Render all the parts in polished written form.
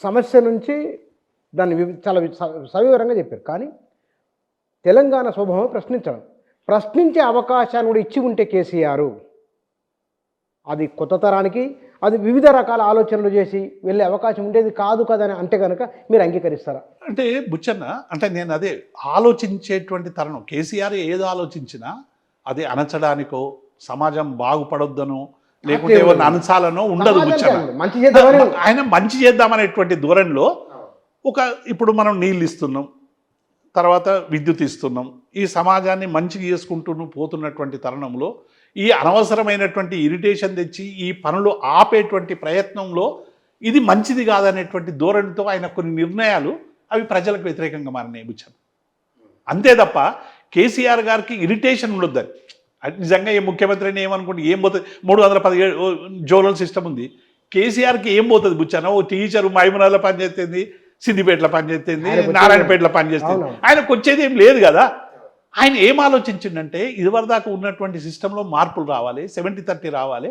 సమస్య నుంచి దాన్ని చాలా సవివరంగా చెప్పారు. కానీ తెలంగాణ స్వభావం ప్రశ్నించడం. ప్రశ్నించే అవకాశాన్ని కూడా ఇచ్చి ఉంటే కేసీఆర్ అది కొత్త తరానికి అది వివిధ రకాల ఆలోచనలు చేసి వెళ్ళే అవకాశం ఉండేది కాదు కదా అని అంటే కనుక మీరు అంగీకరిస్తారా? అంటే బుచ్చన్న అంటే నేను అదే ఆలోచించేటువంటి తరుణం. కేసీఆర్ ఏదో ఆలోచించినా అది అణచడానికో సమాజం బాగుపడొద్దనో లేకుంటే ఏమన్నా అనచాలనో ఉండదు బుచ్చన్న. మంచి చేద్దామని ఆయన మంచి చేద్దామనేటువంటి ధోరణిలో ఇప్పుడు మనం నీళ్ళు ఇస్తున్నాం, తర్వాత విద్యుత్ ఇస్తున్నాం, ఈ సమాజాన్ని మంచిగా చేసుకుంటూ పోతున్నటువంటి తరుణంలో ఈ అనవసరమైనటువంటి ఇరిటేషన్ తెచ్చి ఈ పనులు ఆపేటువంటి ప్రయత్నంలో ఇది మంచిది కాదనేటువంటి ధోరణితో ఆయన కొన్ని నిర్ణయాలు అవి ప్రజలకు వ్యతిరేకంగా మారినాయి బుచ్చన్న. అంతే తప్ప కేసీఆర్ గారికి ఇరిటేషన్ ఉండొద్దని. నిజంగా ఏ ముఖ్యమంత్రి అని ఏమనుకుంటే ఏం పోతుంది, 317 జోనల్ సిస్టమ్ ఉంది, కేసీఆర్కి ఏం పోతుంది బుచ్చన్న? ఓ టీచరు మహబూబ్నగర్లో పనిచేస్తుంది, సిద్దిపేటలో పనిచేస్తుంది, నారాయణపేటలో పనిచేస్తుంది, ఆయనకు వచ్చేది ఏం లేదు కదా. ఆయన ఏం ఆలోచించిండంటే ఇదివరదాకా ఉన్నటువంటి సిస్టంలో మార్పులు రావాలి, 70-30 రావాలి.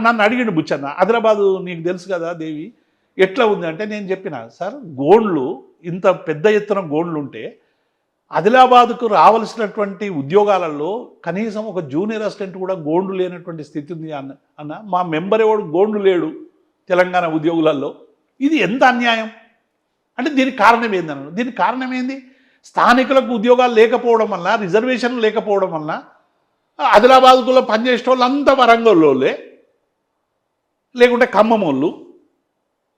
నన్ను అడిగిండు బుచ్చన్న, ఆదిలాబాదు నీకు తెలుసు కదా దేవి ఎట్లా ఉంది అంటే, నేను చెప్పిన సార్ గోండ్లు ఇంత పెద్ద ఎత్తున గోండ్లు ఉంటే ఆదిలాబాద్కు రావాల్సినటువంటి ఉద్యోగాలలో కనీసం ఒక జూనియర్ అసిస్టెంట్ కూడా గోండు లేనటువంటి స్థితి ఉంది అన్న మా మెంబర్ ఎవడు గోండు లేడు తెలంగాణ ఉద్యోగులలో. ఇది ఎంత అన్యాయం అంటే దీనికి కారణం ఏందన్న? దీనికి కారణం ఏంది? స్థానికులకు ఉద్యోగాలు లేకపోవడం వల్ల, రిజర్వేషన్లు లేకపోవడం వల్ల ఆదిలాబాద్లో పనిచేసే వాళ్ళు అంతా వరంగల్లోలే లేకుంటే ఖమ్మం వాళ్ళు.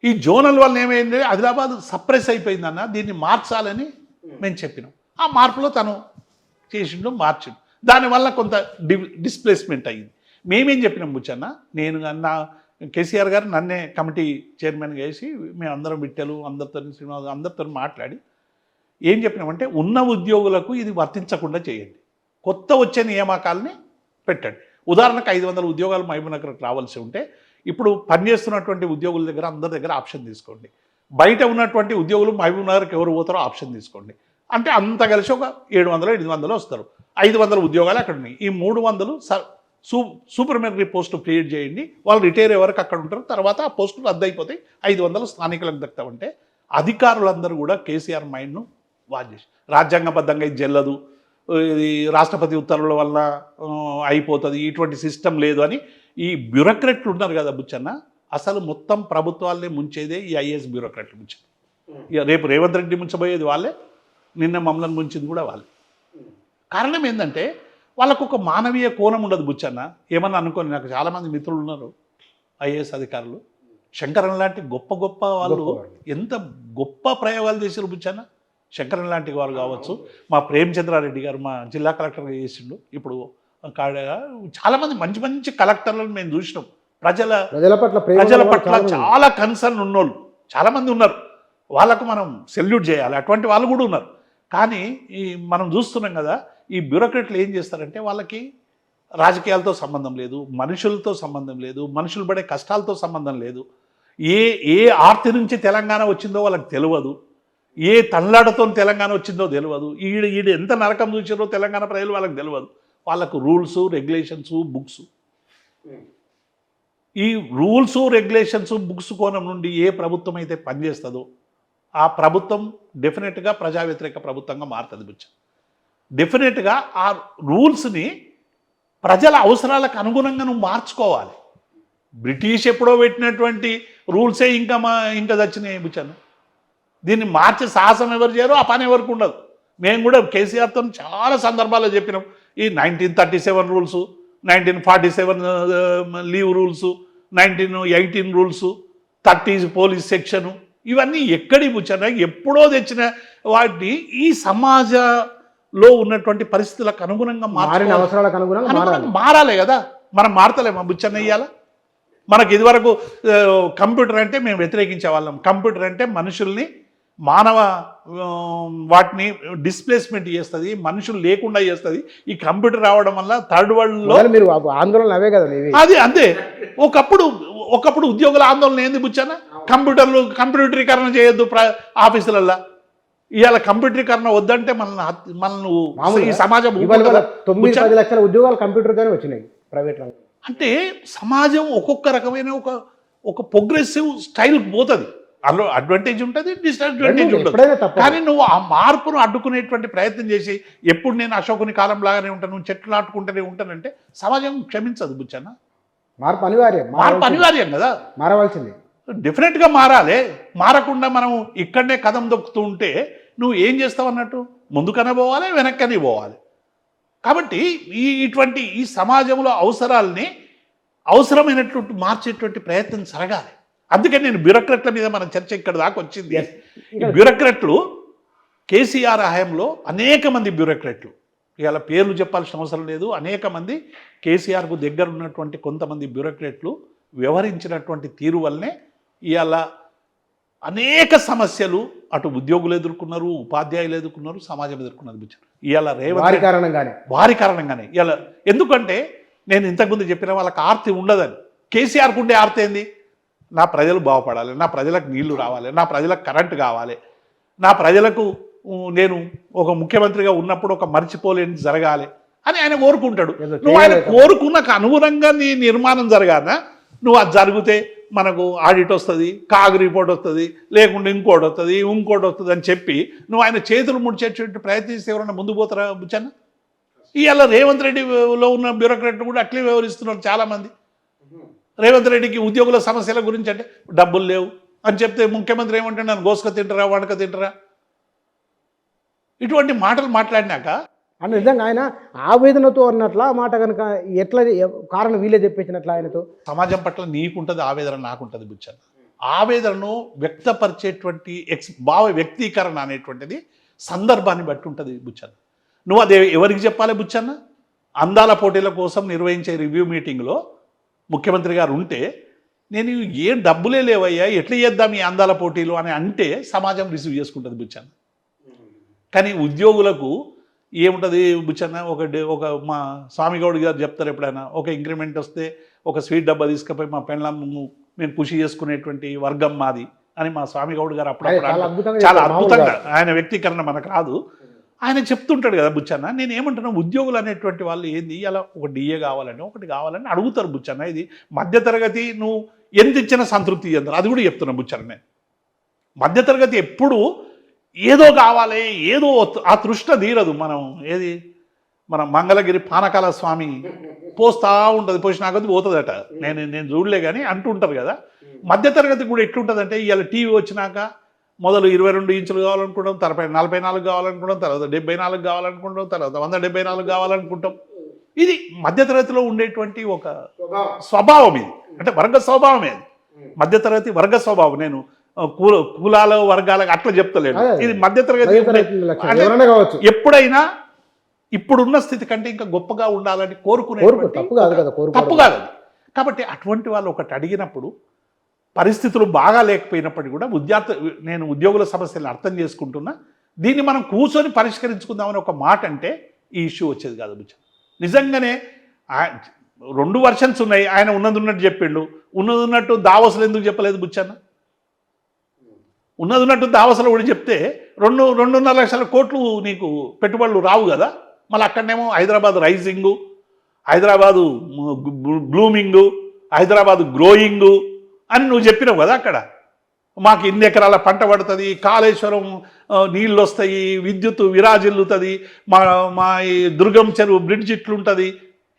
ఈ జోనల్ వల్ల ఏమైంది, ఆదిలాబాద్ సప్రెస్ అయిపోయిందన్న, దీన్ని మార్చాలని మేము చెప్పినాం. ఆ మార్పులో తను చేసిండు, మార్చిండు. దానివల్ల కొంత డిస్ప్లేస్మెంట్ అయ్యింది. మేమేం చెప్పినాం బుచ్చన్న, నేను నా కేసీఆర్ గారు నన్నే కమిటీ చైర్మన్గా వేసి మేమందరం బిట్టెలు అందరితో శ్రీనివాస్ అందరితో మాట్లాడి ఏం చెప్పినామంటే, ఉన్న ఉద్యోగులకు ఇది వర్తించకుండా చేయండి, కొత్త వచ్చే నియామకాలని పెట్టండి. ఉదాహరణకు 500 ఉద్యోగాలు మహబూబ్నగర్కి రావాల్సి ఉంటే ఇప్పుడు పనిచేస్తున్నటువంటి ఉద్యోగుల దగ్గర అందరి దగ్గర ఆప్షన్ తీసుకోండి. బయట ఉన్నటువంటి ఉద్యోగులు మహబూబ్నగర్కి ఎవరు పోతారో ఆప్షన్ తీసుకోండి. అంటే అంత కలిసి ఒక 700-800 వస్తారు. 500 ఉద్యోగాలు అక్కడ ఉన్నాయి. ఈ 300 సూపర్వైజరీ పోస్టు క్రియేట్ చేయండి, వాళ్ళు రిటైర్ ఎవరికి అక్కడ ఉంటారు, తర్వాత ఆ పోస్టులు రద్దు అయిపోతాయి, 500 స్థానికులకు దక్కుతామంటే అధికారులందరూ కూడా కేసీఆర్ మైండ్ను వాచ్ చేసి రాజ్యాంగబద్ధంగా ఇది చెల్లదు, ఇది రాష్ట్రపతి ఉత్తర్వుల వల్ల అయిపోతుంది, ఇటువంటి సిస్టమ్ లేదు అని ఈ బ్యూరోక్రాట్లు ఉన్నారు కదా బుచ్చన్న, అసలు మొత్తం ప్రభుత్వాలనే ముంచేదే ఈ ఐఏఎస్ బ్యూరోక్రాట్లు ముంచేది. ఇక రేపు రేవంత్ రెడ్డి ముంచబోయేది వాళ్ళే, నిన్న మమ్మల్ని ముంచింది కూడా వాళ్ళే. కారణం ఏంటంటే వాళ్ళకు ఒక మానవీయ కోణం ఉండదు బుచ్చన్న. ఏమన్నా అనుకోని, నాకు చాలామంది మిత్రులు ఉన్నారు ఐఏఎస్ అధికారులు, శంకరన్ లాంటి గొప్ప గొప్ప వాళ్ళు ఎంత గొప్ప ప్రయోగాలు చేశారు బుచ్చన్న. శంకరన్ లాంటి వారు కావచ్చు, మా ప్రేమచంద్రారెడ్డి గారు మా జిల్లా కలెక్టర్గా చేసిండు, ఇప్పుడు చాలామంది మంచి మంచి కలెక్టర్లను మేము చూసినాం. ప్రజల పట్ల చాలా కన్సర్న్ ఉన్నోళ్ళు చాలామంది ఉన్నారు, వాళ్ళకు మనం సెల్యూట్ చేయాలి. అటువంటి వాళ్ళు కూడా ఉన్నారు. కానీ ఈ మనం చూస్తున్నాం కదా, ఈ బ్యూరోక్రాట్లు ఏం చేస్తారంటే వాళ్ళకి రాజకీయాలతో సంబంధం లేదు, మనుషులతో సంబంధం లేదు, మనుషులు పడే కష్టాలతో సంబంధం లేదు, ఏ ఆర్తి నుంచి తెలంగాణ వచ్చిందో వాళ్ళకి తెలియదు, ఏ తన్లాడతో తెలంగాణ వచ్చిందో తెలియదు, ఈడు ఎంత నరకం చూసారో తెలంగాణ ప్రజలు వాళ్ళకి తెలియదు. వాళ్ళకు రూల్స్ రెగ్యులేషన్స్ బుక్స్, ఈ రూల్స్ రెగ్యులేషన్స్ బుక్స్ కోణం నుండి ఏ ప్రభుత్వం అయితే పనిచేస్తుందో ఆ ప్రభుత్వం డెఫినెట్గా ప్రజా వ్యతిరేక ప్రభుత్వంగా మారుతుంది బుచ్చ. డెఫినెట్గా ఆ రూల్స్ని ప్రజల అవసరాలకు అనుగుణంగా నువ్వు మార్చుకోవాలి. బ్రిటిష్ ఎప్పుడో పెట్టినటువంటి రూల్సే ఇంకా వచ్చినాయి బుచ్చన్న. దీన్ని మార్చే సాహసం ఎవరు చేయరు, ఆ పని ఎవరికి ఉండదు. మేము కూడా కేసీఆర్తో చాలా సందర్భాల్లో చెప్పినాం. ఈ 1937 rules, 1947 leave rules, 1918 rules, 30 police section, ఇవన్నీ ఎక్కడి బుచ్చన్న ఎప్పుడో తెచ్చిన వాటిని ఈ సమాజంలో ఉన్నటువంటి పరిస్థితులకు అనుగుణంగా మారాలి కదా. మనం మారతలేమా బుచ్చన్న? ఇయ్యాల మనకి ఇదివరకు కంప్యూటర్ అంటే మేము వ్యతిరేకించే వాళ్ళం. కంప్యూటర్ అంటే మనుషుల్ని మానవ వాటిని డిస్ప్లేస్మెంట్ చేస్తుంది, మనుషులు లేకుండా చేస్తుంది. ఈ కంప్యూటర్ రావడం వల్ల థర్డ్ వరల్డ్లో మీరు ఆందోళన అవే కదా అది అంతే. ఒకప్పుడు ఉద్యోగుల ఆందోళన ఏంది బుచ్చన్న? కంప్యూటరీకరణ చేయొద్దు ఆఫీసులల్లో. ఇవాళ కంప్యూటరీకరణ వద్దంటే మనల్ని ఈ సమాజం 9-10 లక్షల ఉద్యోగాలు కంప్యూటర్గానే వచ్చినాయి ప్రైవేట్ రంగం. అంటే సమాజం ఒక్కొక్క రకమైన ఒక ప్రోగ్రెసివ్ స్టైల్కి పోతుంది. అందులో అడ్వాంటేజ్ ఉంటుంది, డిస్అడ్వాంటేజ్ ఉంటుంది. ఎప్పుడైనా తప్పదు. కానీ నువ్వు ఆ మార్పును అడ్డుకునేటువంటి ప్రయత్నం చేసి ఎప్పుడు నేను అశోకుని కాలం లాగానే ఉంటాను, నువ్వు చెట్లు నాటుకుంటూనే ఉంటానంటే సమాజం క్షమించదు బుచ్చన్న. మార్పు అనివార్యం. మార్పు అనివార్యం కదా, మారవలసింది. డెఫినెట్గా మారాలి. మారకుండా మనం ఇక్కడనే కదం దొక్కుతూ ఉంటే నువ్వు ఏం చేస్తావు అన్నట్టు, ముందుకనే పోవాలి, వెనక్కనే పోవాలి. కాబట్టి ఇటువంటి ఈ సమాజంలో అవసరాలని అవసరమైనటువంటి మార్చేటువంటి ప్రయత్నం జరగాలి. అందుకే నేను బ్యూరోక్రాట్ల మీద మన చర్చ ఇక్కడ దాకా వచ్చింది. ఈ బ్యూరోక్రాట్లు కేసీఆర్ హయాంలో అనేక మంది బ్యూరోక్రాట్లు, ఇవాళ పేర్లు చెప్పాల్సిన అవసరం లేదు, అనేక మంది కేసీఆర్కు దగ్గర ఉన్నటువంటి కొంతమంది బ్యూరోక్రాట్లు వ్యవహరించినటువంటి తీరు వల్లనే ఇవాళ అనేక సమస్యలు అటు ఉద్యోగులు ఎదుర్కొన్నారు, ఉపాధ్యాయులు ఎదుర్కొన్నారు, సమాజం ఎదుర్కొన్నది బుచ్చారు. ఇవాళ వారి కారణంగానే ఇవాళ ఎందుకంటే నేను ఇంతకుముందు చెప్పిన వాళ్ళకి ఆర్తి ఉండదని. కేసీఆర్కు ఉండే ఆర్తి ఏంది, నా ప్రజలు బాగుపడాలి, నా ప్రజలకు నీళ్లు రావాలి, నా ప్రజలకు కరెంటు కావాలి, నా ప్రజలకు నేను ఒక ముఖ్యమంత్రిగా ఉన్నప్పుడు ఒక మర్చిపోలేని జరగాలి అని ఆయన కోరుకుంటాడు. నువ్వు ఆయన కోరుకున్నకు అనుగుణంగా నీ నిర్మాణం జరగానా, నువ్వు అది జరిగితే మనకు ఆడిట్ వస్తుంది, కాగ్ రిపోర్ట్ వస్తుంది, లేకుంటే ఇంకోటి వస్తుంది అని చెప్పి నువ్వు ఆయన చేతులు ముడిచేటువంటి ప్రయత్నిస్తే ఎవరైనా ముందు పోతారా బుచ్చన్న? ఇవాళ రేవంత్ రెడ్డిలో ఉన్న బ్యూరోక్రాట్లు కూడా అట్లే వ్యవహరిస్తున్నారు చాలామంది. రేవంత్ రెడ్డికి ఉద్యోగుల సమస్యల గురించి అంటే డబ్బులు లేవు అని చెప్తే ముఖ్యమంత్రి ఏమంటే నన్ను గోసుక తింటారా, వడక తింటారా, ఇటువంటి మాటలు మాట్లాడినాక అని నిజంగా ఆయన ఆవేదనతో అన్నట్ల ఆ మాట కనుక ఎట్లా కారణం వీలే చెప్పేసినట్ల ఆయనతో. సమాజం పట్ల నీకుంటుంది ఆవేదన, నాకుంటుంది బుచ్చన్న. ఆవేదనను వ్యక్తపరిచేటువంటి భావ వ్యక్తీకరణ అనేటువంటిది సందర్భాన్ని బట్టి ఉంటుంది బుచ్చన్న. నువ్వు అదే ఎవరికి చెప్పాలి బుచ్చన్న? అందాల పోటీల కోసం నిర్వహించే రివ్యూ మీటింగ్లో ముఖ్యమంత్రి గారు ఉంటే నేను ఏం డబ్బులే లేవయ్యా, ఎట్లా చేద్దాం ఈ అందాల పోటీలు అని అంటే సమాజం రిసీవ్ చేసుకుంటుంది బుచ్చన్న. కానీ ఉద్యోగులకు ఏముంటుంది బుచ్చన్న, ఒక మా స్వామిగౌడ్ గారు చెప్తారు ఎప్పుడైనా, ఒక ఇంక్రిమెంట్ వస్తే ఒక స్వీట్ డబ్బా తీసుకుపోయి మా పెళ్ళం మేము ఖుషి చేసుకునేటువంటి వర్గం మాది అని మా స్వామిగౌడ్ గారు అప్పుడప్పుడు చాలా అద్భుతంగా, ఆయన వ్యక్తీకరణ మనకు రాదు, ఆయన చెప్తుంటాడు కదా బుచ్చన్న. నేను ఏమంటున్నా, ఉద్యోగులు అనేటువంటి వాళ్ళు ఏంది అలా ఒక డిఏ కావాలని ఒకటి కావాలని అడుగుతారు బుచ్చన్న. ఇది మధ్యతరగతి నువ్వు ఎంత ఇచ్చినా సంతృప్తి చెందారు, అది కూడా చెప్తున్నా బుచ్చన్న. నేను మధ్యతరగతి ఎప్పుడు ఏదో కావాలి, ఏదో ఆ తృష్ణ తీరదు. మన మంగళగిరి పానకాల స్వామి పోస్తా ఉంటుంది, పోసినా కొద్ది పోతుందట. నేను చూడలే కానీ అంటుంటారు కదా. మధ్యతరగతి కూడా ఎట్లుంటుందంటే ఇవాళ టీవీ వచ్చినాక మొదలు 22 ఇంచులు కావాలనుకుంటాం, తర్వాత 44 కావాలనుకుంటాం, తర్వాత 74 కావాలనుకుంటాం, తర్వాత 174 కావాలనుకుంటాం. ఇది మధ్యతరగతిలో ఉండేటువంటి ఒక స్వభావం. ఇది అంటే వర్గ స్వభావం. ఇది మధ్యతరగతి వర్గ స్వభావం. నేను కులాల వర్గాలకు అట్లా చెప్తలేను, ఇది మధ్యతరగతి. ఎప్పుడైనా ఇప్పుడున్న స్థితి కంటే ఇంకా గొప్పగా ఉండాలని కోరుకునే తప్పు కాదు. కాబట్టి అటువంటి వాళ్ళు ఒకటి అడిగినప్పుడు పరిస్థితులు బాగా లేకపోయినప్పటికీ కూడా నేను ఉద్యోగుల సమస్యలను అర్థం చేసుకుంటున్నా, దీన్ని మనం కూర్చొని పరిష్కరించుకుందామని ఒక మాట అంటే ఈ ఇష్యూ వచ్చేది కాదు బుచ్చ. నిజంగానే 2 వర్షన్స్ ఉన్నాయి, ఆయన ఉన్నట్టు చెప్పిండు. ఉన్నట్టు దావోసులు ఎందుకు చెప్పలేదు బుచ్చన్న? ఉన్నట్టు దావోసులు కూడా చెప్తే 2.5 లక్షల కోట్లు నీకు పెట్టుబడులు రావు కదా. మళ్ళీ అక్కడనేమో హైదరాబాద్ రైజింగు, హైదరాబాదు బ్లూమింగు, హైదరాబాదు గ్రోయింగు అని నువ్వు చెప్పినావు కదా. అక్కడ మాకు ఇన్ని ఎకరాల పంట పడుతుంది, కాళేశ్వరం నీళ్ళు వస్తాయి, విద్యుత్ విరాజిల్లుతుంది, మా ఈ దుర్గం చెరువు బ్రిడ్జ్ ఇట్లుంటుంది,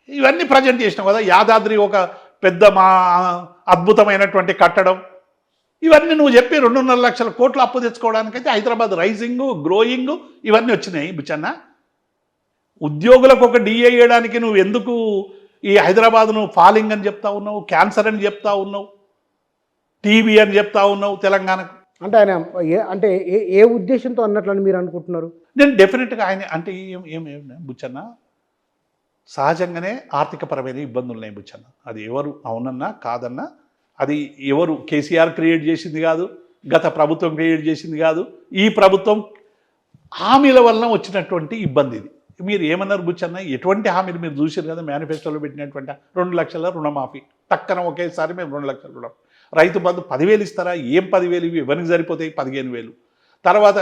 ఇవన్నీ ప్రజెంట్ చేసినావు కదా. యాదాద్రి ఒక పెద్ద మా అద్భుతమైనటువంటి కట్టడం, ఇవన్నీ నువ్వు చెప్పి 2.5 లక్షల కోట్లు అప్పు తెచ్చుకోవడానికైతే హైదరాబాద్ రైజింగు, గ్రోయింగు ఇవన్నీ వచ్చినాయి బుచ్చన్న. ఉద్యోగులకు ఒక డిఏ వేయడానికి నువ్వు ఎందుకు ఈ హైదరాబాద్ను ఫాలింగ్ అని చెప్తా ఉన్నావు, క్యాన్సర్ అని చెప్తా ఉన్నావు, టీబీ అని చెప్తా ఉన్నావు తెలంగాణకు? అంటే ఆయన అంటే ఏ ఉద్దేశంతో అన్నట్లని మీరు అనుకుంటున్నారు? నేను డెఫినెట్గా ఆయన అంటే బుచ్చన్న, సహజంగానే ఆర్థికపరమైన ఇబ్బందులు ఉన్నాయి బుచ్చన్న. అది ఎవరు అవునన్నా కాదన్నా, అది ఎవరు కేసీఆర్ క్రియేట్ చేసింది కాదు, గత ప్రభుత్వం క్రియేట్ చేసింది కాదు, ఈ ప్రభుత్వం హామీల వలన వచ్చినటువంటి ఇబ్బంది ఇది. మీరు ఏమన్నారు బుచ్చన్న, ఎటువంటి హామీలు మీరు చూసారు కదా మేనిఫెస్టోలో పెట్టినటువంటి 2 లక్షల రుణమాఫీ, టక్కన ఒకేసారి మేము 2 లక్షల రుణం. రైతు బంధు 10,000 ఇస్తారా? ఏం 10,000 ఇవి ఎవరికి సరిపోతాయి? 15,000. తర్వాత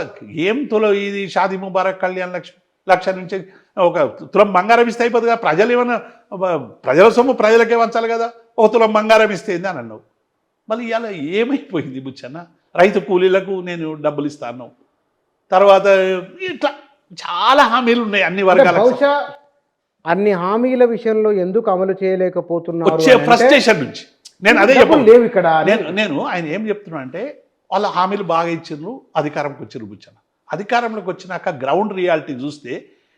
ఏం ఇది షాదీ ముబారక్ కళ్యాణ్ లక్ష నుంచి ఒక తులం బంగారం ఇస్తే అయిపోతుంది కదా. ప్రజలు ఏమన్నా ప్రజల సొమ్ము ప్రజలకే వంచాలి కదా. ఒక తులం బంగారం ఇస్తే ఏంది అని అన్నావు. మళ్ళీ ఇవాళ ఏమైపోయింది బుచ్చన్న? రైతు కూలీలకు నేను డబ్బులు ఇస్తాను, తర్వాత ఇట్లా చాలా హామీలు ఉన్నాయి అన్ని అంటే వర్గాలకు. బహుశా అన్ని హామీల విషయంలో ఎందుకు అమలు చేయలేకపోతున్నారు వచ్చే అని అంటే ఫ్రస్ట్రేషన్ నుంచి నేను అదే డబ్బులు చెప్పను. లేవు ఇక్కడ అని. నేను ఆయన ఏం చెప్తున్నా అంటే వాళ్ళ హామీలు బాగా ఇచ్చిండ్రు, అధికారంకి వచ్చిర్రు బుచ్చన్న. అధికారంలోకి వచ్చినాక గ్రౌండ్ రియాలిటీ చూస్తే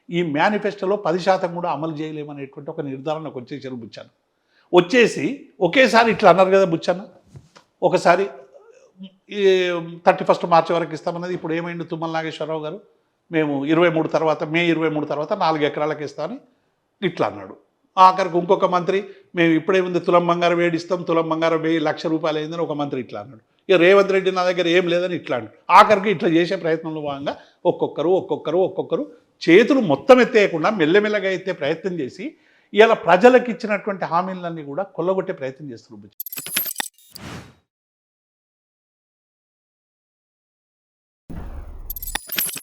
ఈ మేనిఫెస్టోలో 10% కూడా అమలు చేయలేమనేటువంటి ఒక నిర్ధారణకు వచ్చేసారు బుచ్చన్న. వచ్చేసి ఒకేసారి ఇట్లా అన్నారు కదా బుచ్చన్న, ఒకసారి ఈ 31 మార్చి వరకు ఇస్తామన్నది. ఇప్పుడు ఏమైంది తుమ్మల నాగేశ్వరరావు గారు, మేము 23 తర్వాత మే 23 తర్వాత 4 ఎకరాలకు ఇస్తామని ఇట్లా అన్నాడు. ఆఖరికి ఇంకొక మంత్రి మేము ఇప్పుడేముంది తులం బంగారం వేడిస్తాం, తులం బంగారం 1,00,000 రూపాయలు అయిందని ఒక మంత్రి ఇట్లా అన్నాడు. ఇక రేవంత్ రెడ్డి నా దగ్గర ఏం లేదని ఇట్లా అన్నాడు. ఆఖరికి ఇట్లా చేసే ప్రయత్నంలో భాగంగా ఒక్కొక్కరు చేతులు మొత్తం ఎత్తేయకుండా మెల్లమెల్లగా ఎత్తే ప్రయత్నం చేసి ఇలా ప్రజలకు ఇచ్చినటువంటి హామీలన్నీ కూడా కొల్లగొట్టే ప్రయత్నం చేస్తున్నారు.